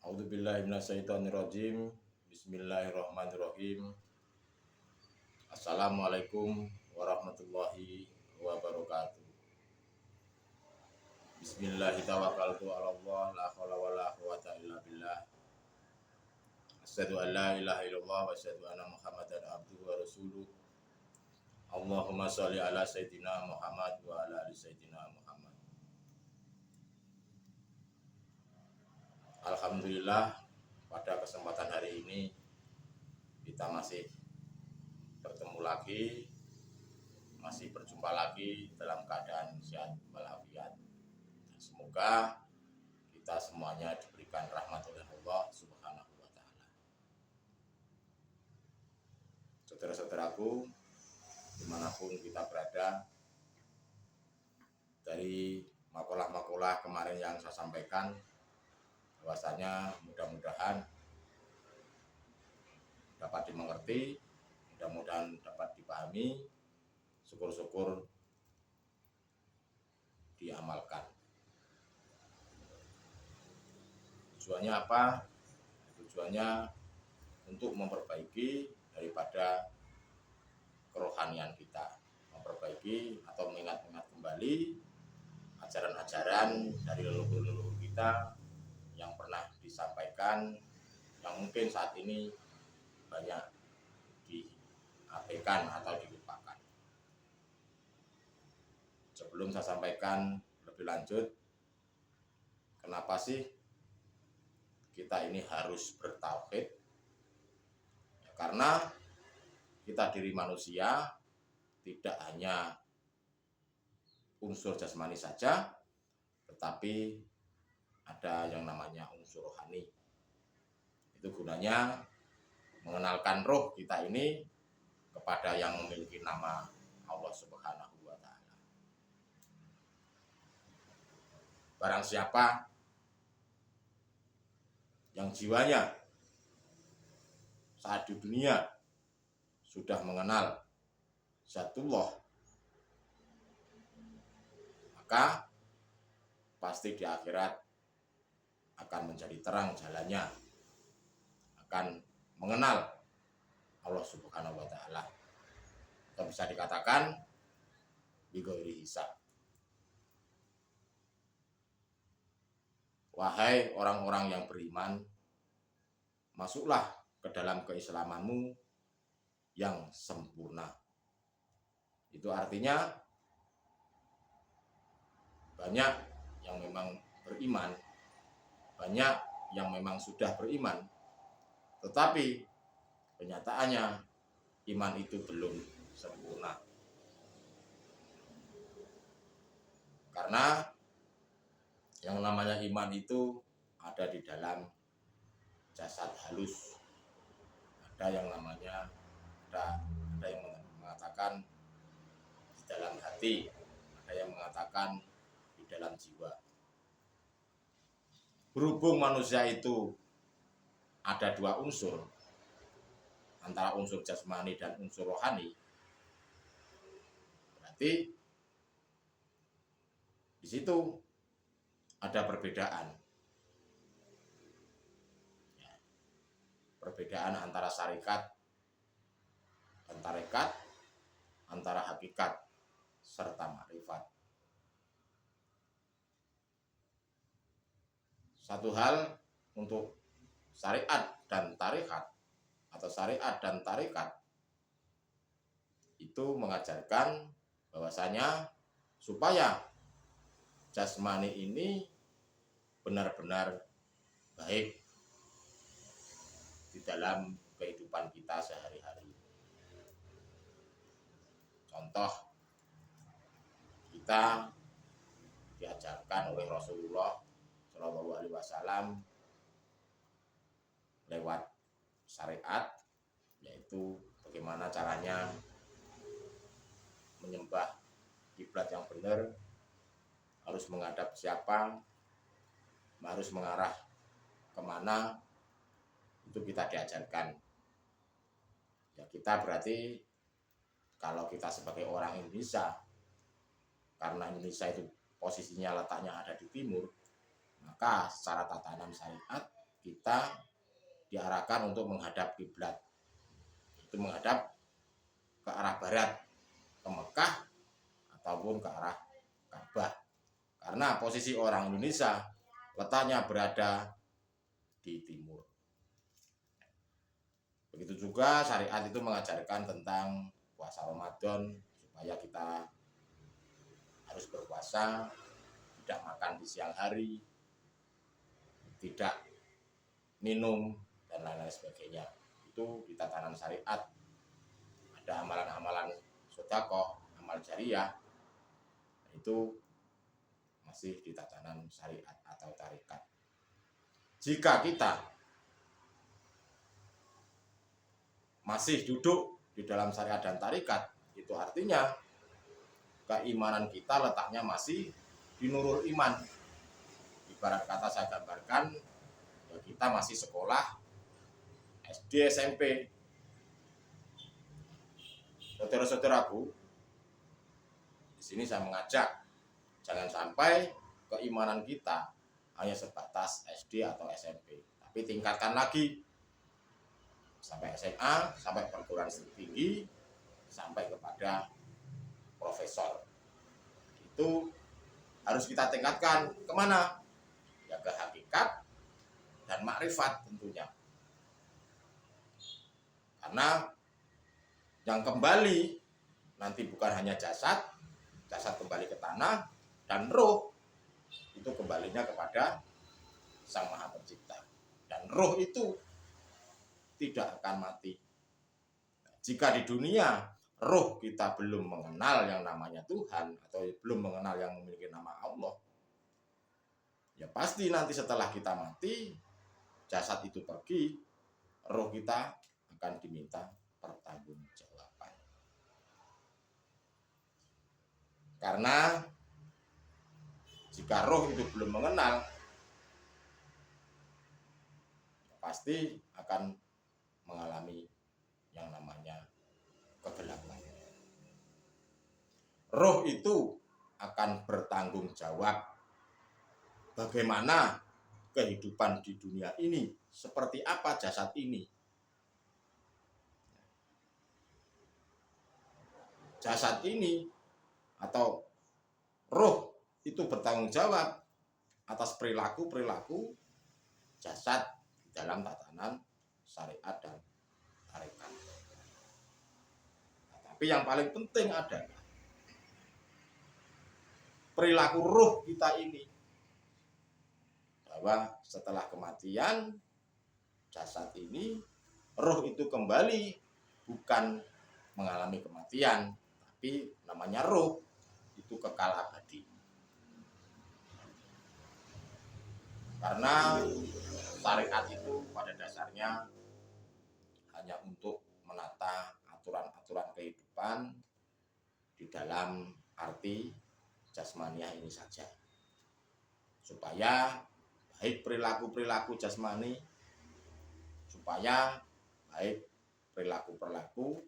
A'udzubillahi minasyaitonirrajim. Bismillahirrahmanirrahim. Assalamualaikum warahmatullahi wabarakatuh. Bismillahi tawakkaltu 'ala Allah, la haula wala quwwata illa billah. Asyhadu an la ilaha illallah wa asyhadu anna Muhammadan abduhu wa rasuluh. Allahumma shalli ala sayyidina Muhammad wa ala ali sayyidina Muhammad. Alhamdulillah, pada kesempatan hari ini kita masih bertemu lagi, masih berjumpa lagi dalam keadaan sehat walafiat. Semoga kita semuanya diberikan rahmat oleh Allah Subhanahu wa taala. Saudara-saudaraku, dimanapun kita berada, dari makalah-makalah kemarin yang saya sampaikan, bahwasanya mudah-mudahan dapat dimengerti, mudah-mudahan dapat dipahami, syukur-syukur diamalkan. Tujuannya apa? Tujuannya untuk memperbaiki daripada kerohanian kita, memperbaiki atau mengingat-ingat kembali ajaran-ajaran dari leluhur-leluhur kita yang pernah disampaikan, yang mungkin saat ini banyak diabaikan atau dilupakan. Sebelum saya sampaikan lebih lanjut, kenapa sih kita ini harus bertauhid? Ya, karena kita diri manusia tidak hanya unsur jasmani saja, tetapi ada yang namanya unsur rohani. Itu gunanya mengenalkan roh kita ini kepada yang memiliki nama Allah Subhanahu wa taala. Barang siapa yang jiwanya saat di dunia sudah mengenal Zatullah, maka pasti di akhirat akan menjadi terang jalannya, akan mengenal Allah Subhanahu wa taala. Atau bisa dikatakan bighairi hisab. Wahai orang-orang yang beriman, masuklah ke dalam keislamanmu yang sempurna. Itu artinya banyak yang memang beriman, banyak yang memang sudah beriman, tetapi kenyataannya iman itu belum sempurna. Karena yang namanya iman itu ada di dalam jasad halus. Ada yang namanya ada yang mengatakan di dalam hati, ada yang mengatakan di dalam jiwa. Berhubung manusia itu ada dua unsur, antara unsur jasmani dan unsur rohani, berarti di situ ada perbedaan. Perbedaan antara syarikat dan tarekat, antara hakikat serta makrifat. Satu hal untuk syariat dan tarekat, atau syariat dan tarekat, itu mengajarkan bahwasanya supaya jasmani ini benar-benar baik di dalam kehidupan kita sehari-hari. Contoh, kita diajarkan oleh Rasulullah Shallallahu Alaihi Wasallam lewat syariat, yaitu bagaimana caranya menyembah kiblat yang benar, harus menghadap siapa, harus mengarah kemana, itu kita diajarkan. Ya, kita berarti kalau kita sebagai orang Indonesia, karena Indonesia itu posisinya letaknya ada di timur, maka secara tatanan syariat kita diarahkan untuk menghadap kiblat, itu menghadap ke arah barat, ke Mekah ataupun ke arah Ka'bah. Karena posisi orang Indonesia letaknya berada di timur. Begitu juga syariat itu mengajarkan tentang puasa Ramadan, supaya kita harus berpuasa, tidak makan di siang hari, tidak minum, dan lain-lain sebagainya. Itu di tatanan syariat. Ada amalan-amalan sedekah, amal jariah, itu masih di tatanan syariat atau tarekat. Jika kita masih duduk di dalam syariat dan tarekat, itu artinya keimanan kita letaknya masih di nurul iman. Ibarat kata saya gambarkan, ya kita masih sekolah SD, SMP. Saudara-saudaraku, di sini saya mengajak, jangan sampai keimanan kita hanya sebatas SD atau SMP, tapi tingkatkan lagi sampai SMA, sampai perguruan tinggi, sampai kepada profesor. Itu harus kita tingkatkan kemana? Ya ke hakikat dan makrifat tentunya. Karena yang kembali nanti bukan hanya jasad kembali ke tanah, dan roh itu kembalinya kepada Sang Maha Pencipta. Dan roh itu tidak akan mati. Jika di dunia roh kita belum mengenal yang namanya Tuhan, atau belum mengenal yang memiliki nama Allah, ya pasti nanti setelah kita mati, jasad itu pergi, roh kita akan diminta pertanggungjawaban. Karena jika roh itu belum mengenal, pasti akan mengalami yang namanya kegelapan. Roh itu akan bertanggung jawab bagaimana kehidupan di dunia ini, seperti apa jasad ini. Jasad ini atau roh itu bertanggung jawab atas perilaku-perilaku jasad dalam tatanan syariat dan tarekat. Tapi yang paling penting adalah perilaku roh kita ini, bahwa setelah kematian jasad ini, roh itu kembali bukan mengalami kematian, tapi namanya roh itu kekal abadi. Karena syariat itu pada dasarnya hanya untuk menata aturan-aturan kehidupan di dalam arti jasmaniah ini saja, supaya baik perilaku-perilaku jasmani, supaya baik perilaku-perilaku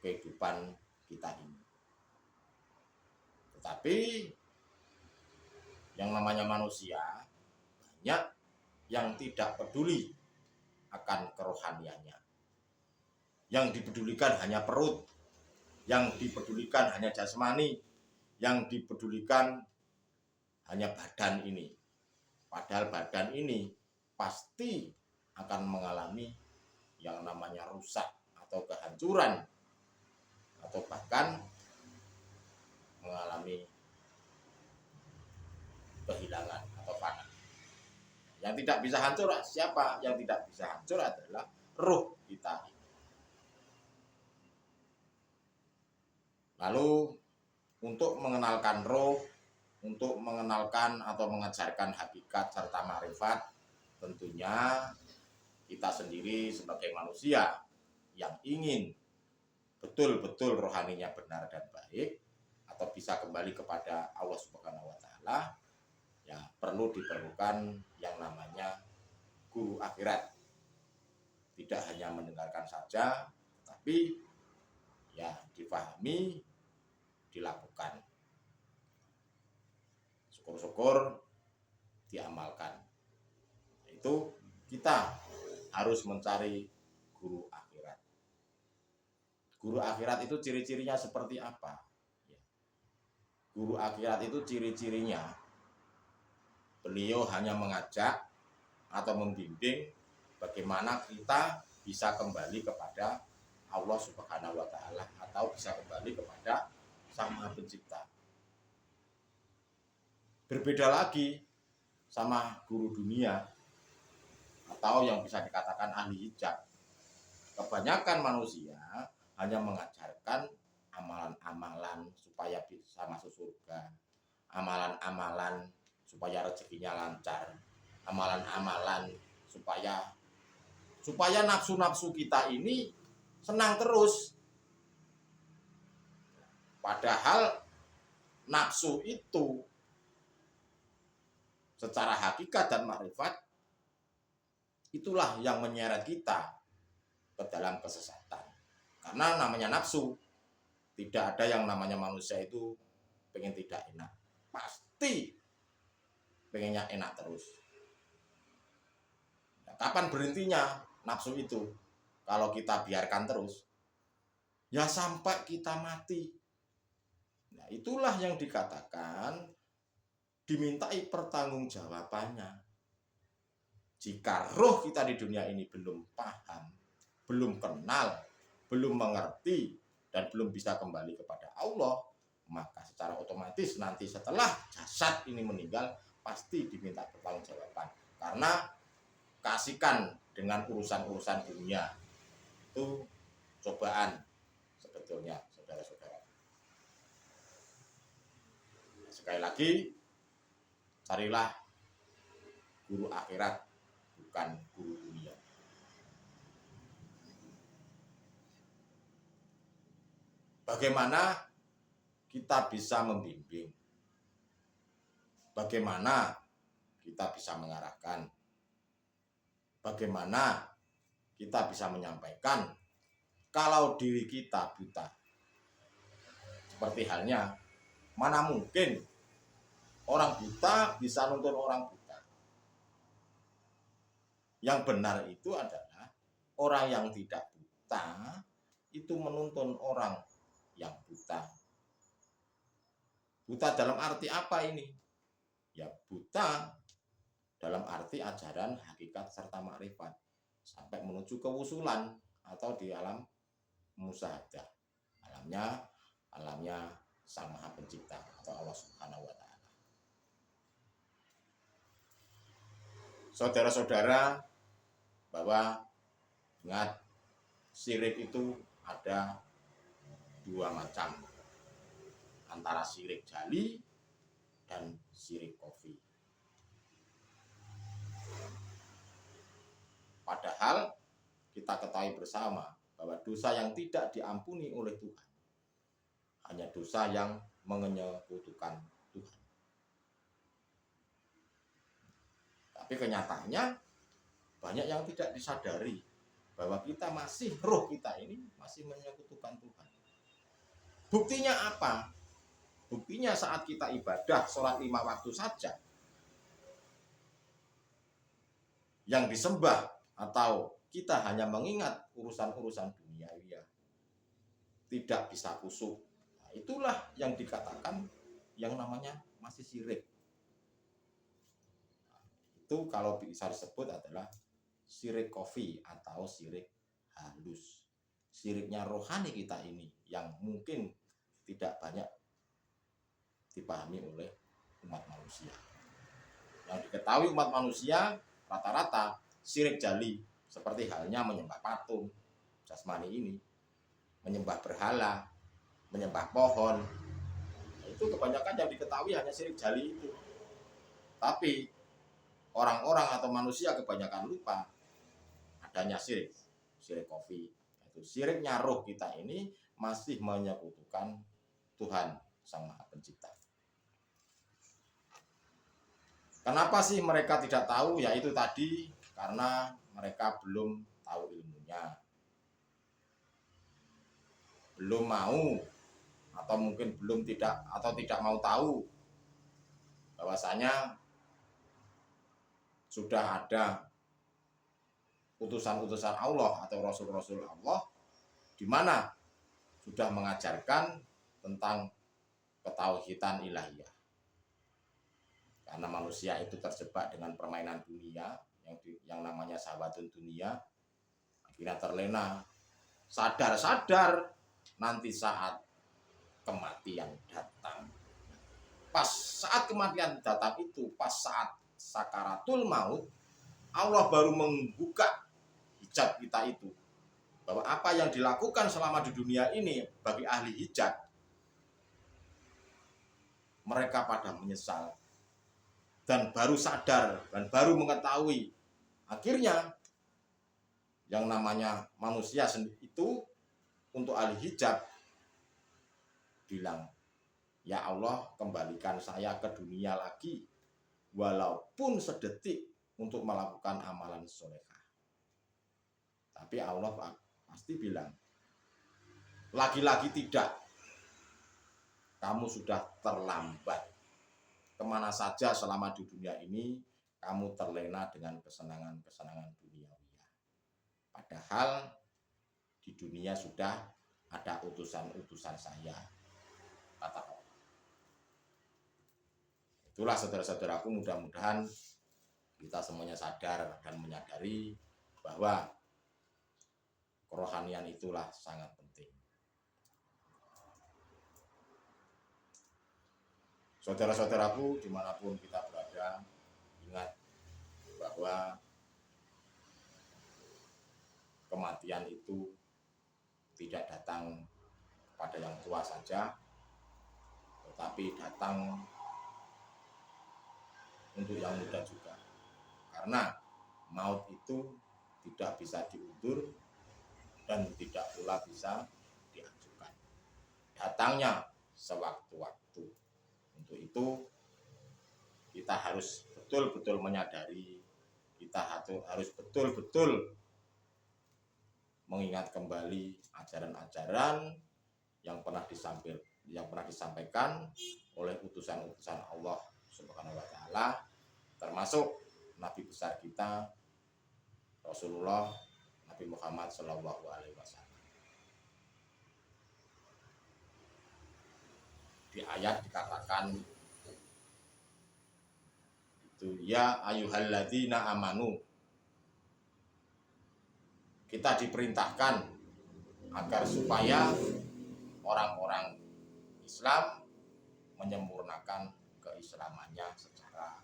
kehidupan kita ini. Tetapi yang namanya manusia banyak yang tidak peduli akan kerohaniannya. Yang dipedulikan hanya perut, yang dipedulikan hanya jasmani, yang dipedulikan hanya badan ini. Padahal badan ini pasti akan mengalami yang namanya rusak atau kehancuran, atau bahkan mengalami kehilangan atau fana. Yang tidak bisa hancur siapa? Yang tidak bisa hancur adalah ruh kita. Lalu untuk mengenalkan roh, untuk mengenalkan atau mengajarkan hakikat serta makrifat, tentunya kita sendiri sebagai manusia yang ingin betul-betul rohaninya benar dan baik, atau bisa kembali kepada Allah Subhanahu wa taala, ya perlu diperlukan yang namanya guru akhirat. Tidak hanya mendengarkan saja, tapi ya dipahami, dilakukan. Syukur-syukur diamalkan. Itu kita harus mencari guru akhirat. Guru akhirat itu ciri-cirinya seperti apa? Guru akhirat itu ciri-cirinya beliau hanya mengajak atau membimbing bagaimana kita bisa kembali kepada Allah Subhanahu wa Ta'ala, atau bisa kembali kepada Sang Maha Pencipta. Berbeda lagi sama guru dunia atau yang bisa dikatakan ahli hijab. Kebanyakan manusia hanya mengajarkan amalan-amalan supaya bisa masuk surga, amalan-amalan supaya rezekinya lancar, amalan-amalan supaya nafsu-nafsu kita ini senang terus. Padahal nafsu itu secara hakikat dan makrifat itulah yang menyeret kita ke dalam kesesatan. Karena namanya nafsu, tidak ada yang namanya manusia itu pengen tidak enak. Pasti pengennya enak terus. Nah, kapan berhentinya nafsu itu? Kalau kita biarkan terus, ya sampai kita mati. Nah, itulah yang dikatakan dimintai pertanggungjawabannya. Jika roh kita di dunia ini belum paham, belum kenal, belum mengerti, dan belum bisa kembali kepada Allah, maka secara otomatis nanti setelah jasad ini meninggal pasti diminta pertanggungjawaban. Karena kasihkan dengan urusan-urusan dunia itu cobaan sebetulnya, saudara-saudara. Sekali lagi, carilah guru akhirat, bukan guru dunia. Bagaimana kita bisa membimbing? Bagaimana kita bisa mengarahkan? Bagaimana kita bisa menyampaikan kalau diri kita buta? Seperti halnya, mana mungkin orang buta bisa nuntun orang buta? Yang benar itu adalah orang yang tidak buta itu menuntun orang yang buta. Buta dalam arti apa ini? Ya buta dalam arti ajaran hakikat serta makrifat sampai menuju kewusulan atau di alam musyahadah, alamnya Sang Maha Pencipta atau Allah Subhanahu wa Ta'ala. Saudara-saudara, bahwa ingat, syirik itu ada dua macam, antara syirik jali dan syirik khafi. Padahal kita ketahui bersama bahwa dosa yang tidak diampuni oleh Tuhan hanya dosa yang menyekutukan Tuhan. Tapi kenyataannya banyak yang tidak disadari bahwa kita masih, roh kita ini masih menyekutukan Tuhan. Buktinya apa? Buktinya saat kita ibadah sholat 5 waktu saja, yang disembah atau kita hanya mengingat urusan-urusan duniawi, tidak bisa khusyuk. Nah, itulah yang dikatakan yang namanya masih syirik. Nah, itu kalau bisa disebut adalah syirik khafi atau syirik halus. Syiriknya rohani kita ini yang mungkin tidak banyak dipahami oleh umat manusia. Yang diketahui umat manusia rata-rata syirik jali, seperti halnya menyembah patung jasmani ini, menyembah berhala, menyembah pohon. Itu kebanyakan yang diketahui hanya syirik jali itu. Tapi orang-orang atau manusia kebanyakan lupa adanya syirik khafi. Itu syiriknya roh kita ini masih menyekutukan Tuhan Sang Maha Pencipta. Kenapa sih mereka tidak tahu? Yaitu tadi, karena mereka belum tahu ilmunya, belum mau, atau mungkin tidak mau tahu bahwasanya sudah ada utusan-utusan Allah atau rasul-rasul Allah, di mana sudah mengajarkan tentang ketauhidan ilahiyah. Karena manusia itu terjebak dengan permainan dunia yang namanya syahwatun dunia, akhirnya terlena. Sadar-sadar nanti saat kematian datang. Pas saat kematian datang itu, pas saat sakaratul maut, Allah baru membuka hijab kita itu. Bahwa apa yang dilakukan selama di dunia ini bagi ahli hijab, mereka pada menyesal dan baru sadar dan baru mengetahui. Akhirnya yang namanya manusia itu untuk ahli hijab bilang, ya Allah, kembalikan saya ke dunia lagi walaupun sedetik untuk melakukan amalan solehah. Tapi Allah pasti bilang, lagi-lagi tidak, kamu sudah terlambat. Kemana saja selama di dunia ini kamu terlena dengan kesenangan-kesenangan duniawiya. Padahal di dunia sudah ada utusan-utusan saya, kata Allah. Itulah saudara-saudaraku, mudah-mudahan kita semuanya sadar dan menyadari bahwa kerohanian itulah sangat penting. Saudara-saudaraku, dimanapun kita berada, ingat bahwa kematian itu tidak datang pada yang tua saja, tetapi datang untuk yang muda juga. Karena maut itu tidak bisa diundur dan tidak pula bisa diajukan. Datangnya sewaktu-waktu. Untuk itu kita harus betul-betul menyadari, kita harus betul-betul mengingat kembali ajaran-ajaran yang pernah disampaikan oleh utusan-utusan Allah Subhanahu wa taala, termasuk nabi besar kita Rasulullah Nabi Muhammad sallallahu alaihi wasallam. Di ayat dikatakan itu, ya ayyuhalladzina amanu. Kita diperintahkan agar supaya orang-orang Islam menyempurnakan keislamannya secara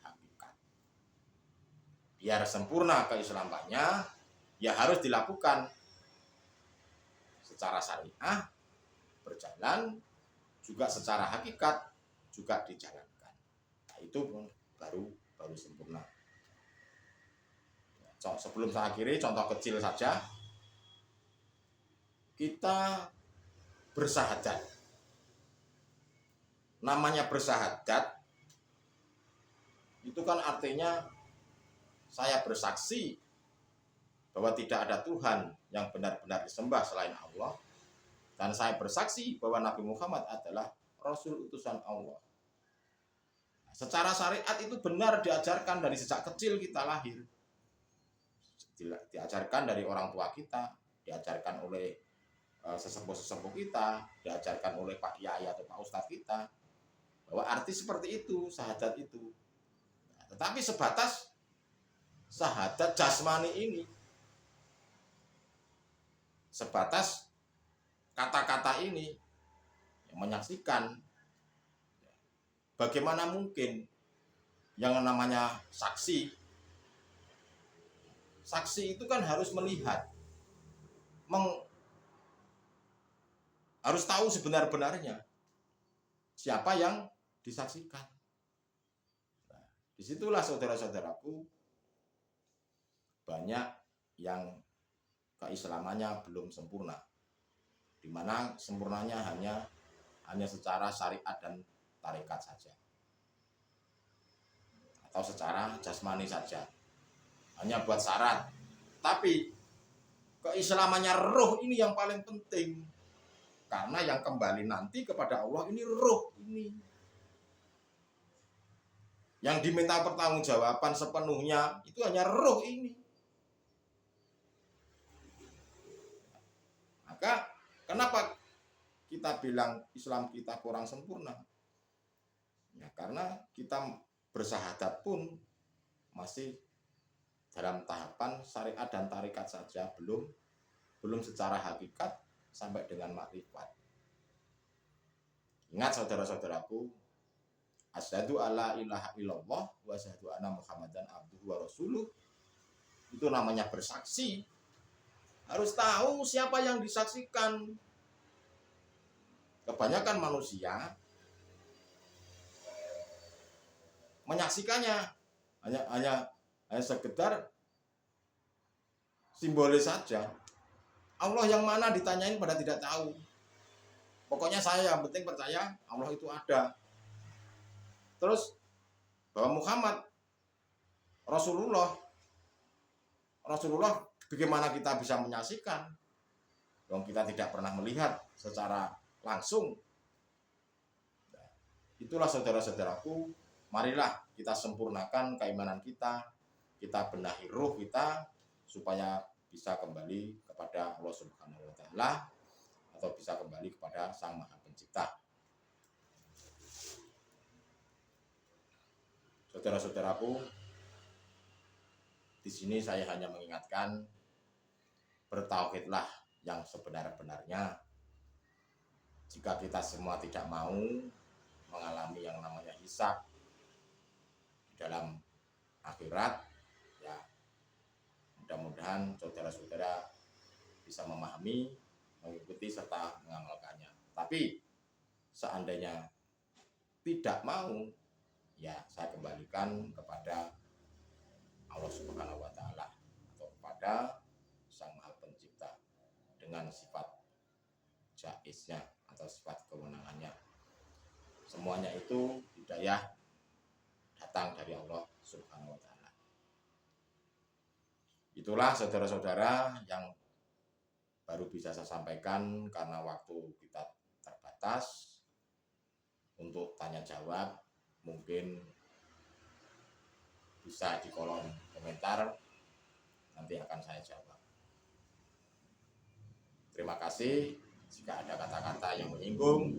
hakikat. Biar sempurna keislamannya, ya harus dilakukan secara syariah, berjalan, juga secara hakikat juga dijalankan. Nah, itu baru sempurna. Sebelum saya akhiri, contoh kecil saja. Kita bersahadat. Namanya bersahadat itu kan artinya saya bersaksi bahwa tidak ada Tuhan yang benar-benar disembah selain Allah, dan saya bersaksi bahwa Nabi Muhammad adalah Rasul utusan Allah. Secara syariat itu benar diajarkan dari sejak kecil kita lahir. Diajarkan dari orang tua kita, diajarkan oleh sesepuh-sesepuh kita, diajarkan oleh Pak Kiai atau Pak Ustadz kita, bahwa arti seperti itu, syahadat itu. Nah, tetapi sebatas syahadat jasmani ini, sebatas kata-kata ini yang menyaksikan. Bagaimana mungkin yang namanya saksi? Saksi itu kan harus melihat, harus tahu sebenar-benarnya siapa yang disaksikan. Nah, disitulah saudara-saudaraku, banyak yang keislamannya belum sempurna, di mana sempurnanya hanya secara syariat dan tarekat saja, atau secara jasmani saja, hanya buat syarat. Tapi keislamannya roh ini yang paling penting, karena yang kembali nanti kepada Allah ini roh ini, yang diminta pertanggungjawaban sepenuhnya itu hanya roh ini. Maka kenapa kita bilang Islam kita kurang sempurna? Ya karena kita bersahadat pun masih dalam tahapan syariat dan tarikat saja, belum secara hakikat sampai dengan makrifat. Ingat saudara-saudaraku, asyhadu alla ilaha illallah wa asyhadu anna muhammadan abduhu wa rasuluh. Itu namanya bersaksi. Harus tahu siapa yang disaksikan. Kebanyakan manusia menyaksikannya hanya sekedar simbolis saja. Allah yang mana ditanyain pada tidak tahu. Pokoknya saya yang penting percaya Allah itu ada. Terus bahwa Muhammad Rasulullah bagaimana kita bisa menyaksikan? Dong kita tidak pernah melihat secara langsung. Nah, itulah saudara-saudaraku, marilah kita sempurnakan keimanan kita benahi ruh kita supaya bisa kembali kepada Allah Subhanahu wa taala atau bisa kembali kepada Sang Maha Pencipta. Saudara-saudaraku, di sini saya hanya mengingatkan, bertauhidlah yang sebenar-benarnya. Jika kita semua tidak mau mengalami yang namanya hisab di dalam akhirat, ya mudah-mudahan saudara-saudara bisa memahami, mengikuti serta mengamalkannya. Tapi seandainya tidak mau, ya saya kembalikan kepada Allah Subhanahu wa taala atau kepada Sang Maha Pencipta dengan sifat jaiznya atau sifat kewenangannya. Semuanya itu hidayah datang dari Allah Subhanahu wa taala. Itulah saudara-saudara yang baru bisa saya sampaikan karena waktu kita terbatas. Untuk tanya jawab mungkin bisa di kolom komentar, nanti akan saya jawab. Terima kasih. Jika ada kata-kata yang menyinggung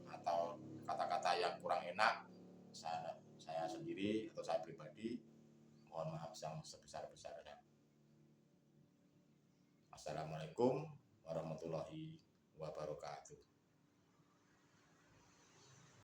atau kata-kata yang kurang enak, saya sendiri atau saya pribadi mohon maaf yang sebesar-besarnya. Assalamualaikum warahmatullahi wabarakatuh.